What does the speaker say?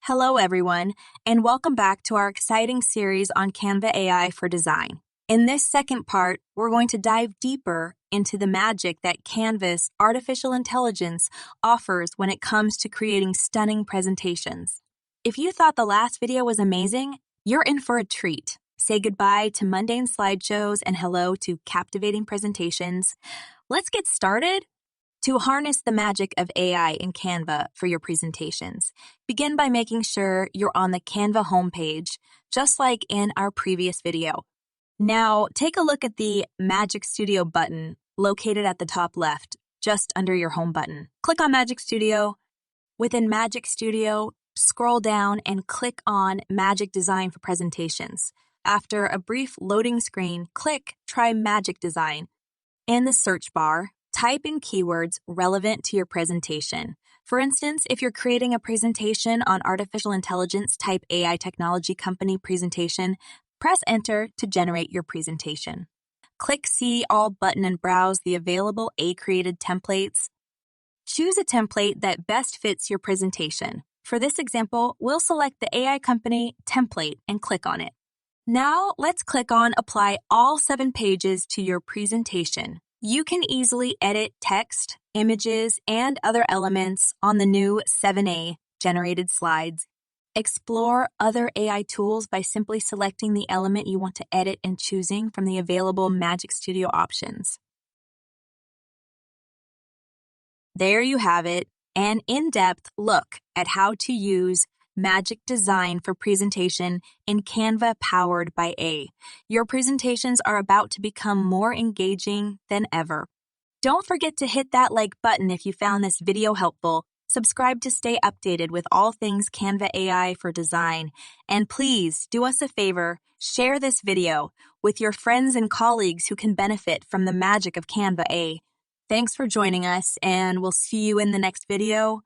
Hello, everyone, and welcome back to our exciting series on Canva AI for design. In this second part, we're going to dive deeper into the magic that Canva's artificial intelligence offers when it comes to creating stunning presentations. If you thought the last video was amazing, you're in for a treat. Say goodbye to mundane slideshows and hello to captivating presentations. Let's get started. To harness the magic of AI in Canva for your presentations, begin by making sure you're on the Canva homepage, just like in our previous video. Now, take a look at the Magic Studio button located at the top left, just under your home button. Click on Magic Studio. Within Magic Studio, scroll down and click on Magic Design for Presentations. After a brief loading screen, click Try Magic Design. In the search bar, type in keywords relevant to your presentation. For instance, if you're creating a presentation on artificial intelligence, type AI technology company presentation. Press enter to generate your presentation. Click See All button and browse the available AI-created templates. Choose a template that best fits your presentation. For this example, we'll select the AI company template and click on it. Now, let's click on Apply all 7 pages to your presentation. You can easily edit text, images, and other elements on the new 7A generated slides. Explore other AI tools by simply selecting the element you want to edit and choosing from the available Magic Studio options. There you have it, an in-depth look at how to use Magic Design for presentation in Canva powered by AI. Your presentations are about to become more engaging than ever. Don't forget to hit that like button if you found this video helpful. Subscribe to stay updated with all things Canva AI for design. And please do us a favor, share this video with your friends and colleagues who can benefit from the magic of Canva AI. Thanks for joining us, and we'll see you in the next video.